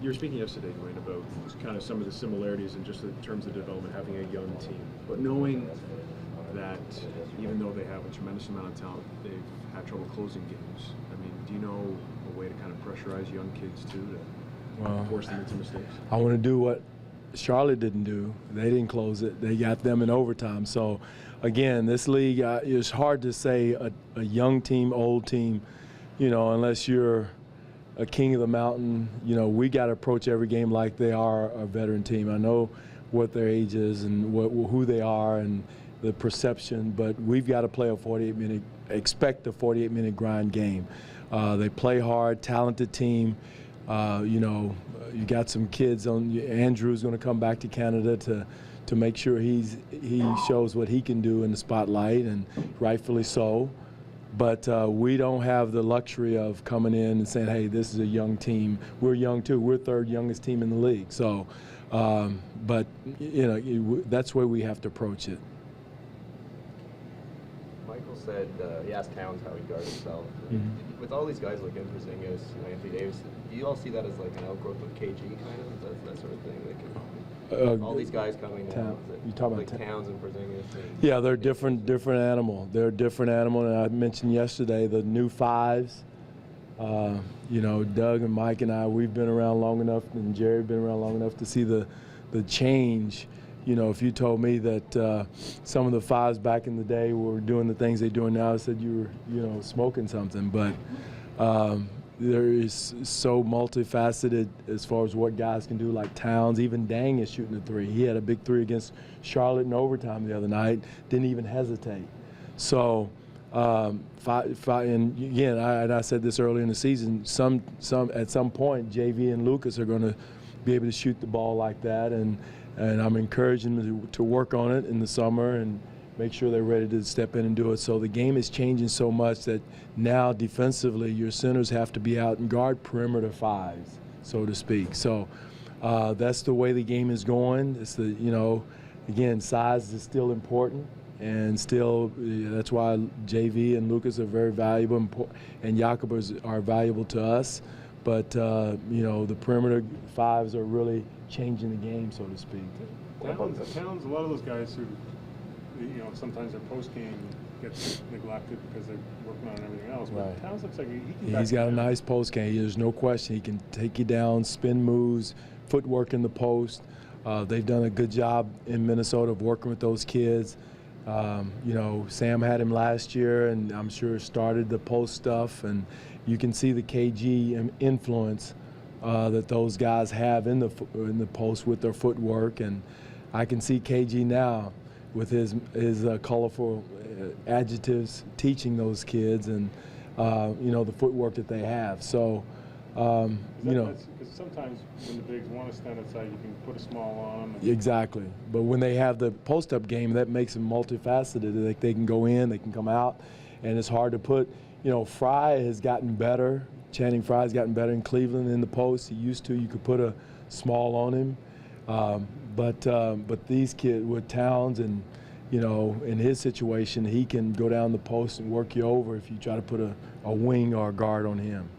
You were speaking yesterday, Dwane, about kind of some of the similarities in just in terms of development, having a young team, but knowing that even though they have a tremendous amount of talent, they've had trouble closing games. I mean, do you know a way to kind of pressurize young kids too to force them into mistakes? I want to do what Charlotte didn't do. They didn't close it. They got them in overtime. So, again, this league, it's hard to say a young team, old team, you know, unless you're a king of the mountain. You know, we got to approach every game like they are a veteran team. I know what their age is and who they are and the perception, but we've got to play expect a 48-minute grind game. They play hard, talented team. You know, you got some kids on. Andrew's going to come back to Canada to make sure he shows what he can do in the spotlight, and rightfully so. But we don't have the luxury of coming in and saying, hey, this is a young team. We're young too. We're third youngest team in the league. So, but you know, that's where we have to approach it. Michael said he asked Towns how he guarded himself. Mm-hmm. With all these guys like Porzingis, Anthony Davis, do you all see that as like an outgrowth of KG kind of that sort of thing? Like all these guys coming now. You talking like about Towns and Porzingis? Yeah, they're different animal. They're a different animal, and I mentioned yesterday the new fives. You know, Doug and Mike and I, we've been around long enough, and Jerry been around long enough to see the change. You know, if you told me that some of the fives back in the day were doing the things they're doing now, I said you were, you know, smoking something. But there is so multifaceted as far as what guys can do, like Towns. Even Dang is shooting a three. He had a big three against Charlotte in overtime the other night, didn't even hesitate. So, and again, I said this earlier in the season, at some point, JV and Lucas are going to be able to shoot the ball like that, and I'm encouraging them to work on it in the summer and make sure they're ready to step in and do it. So the game is changing so much that now defensively your centers have to be out and guard perimeter fives, so to speak. So that's the way the game is going. It's the, you know, again, size is still important, and still that's why JV and Lucas are very valuable, and Jakob are valuable to us. But, you know, the perimeter fives are really changing the game, so to speak. Towns, a lot of those guys who, you know, sometimes their post game gets neglected because they're working on everything else. But Right. Towns looks like he can. He's got a nice post game. There's no question. He can take you down, spin moves, footwork in the post. They've done a good job in Minnesota of working with those kids. You know, Sam had him last year, and I'm sure started the post stuff. And you can see the KG influence that those guys have in the post with their footwork. And I can see KG now with his colorful adjectives teaching those kids, and you know, the footwork that they have. So you know, because sometimes when the bigs want to stand outside, you can put a small on them. Exactly. But when they have the post-up game, that makes them multifaceted. They can go in, they can come out, and it's hard to put. You know, Fry has gotten better. Channing Frye has gotten better in Cleveland in the post. He used to. You could put a small on him. But these kids with Towns, and you know, in his situation, he can go down the post and work you over if you try to put a wing or a guard on him.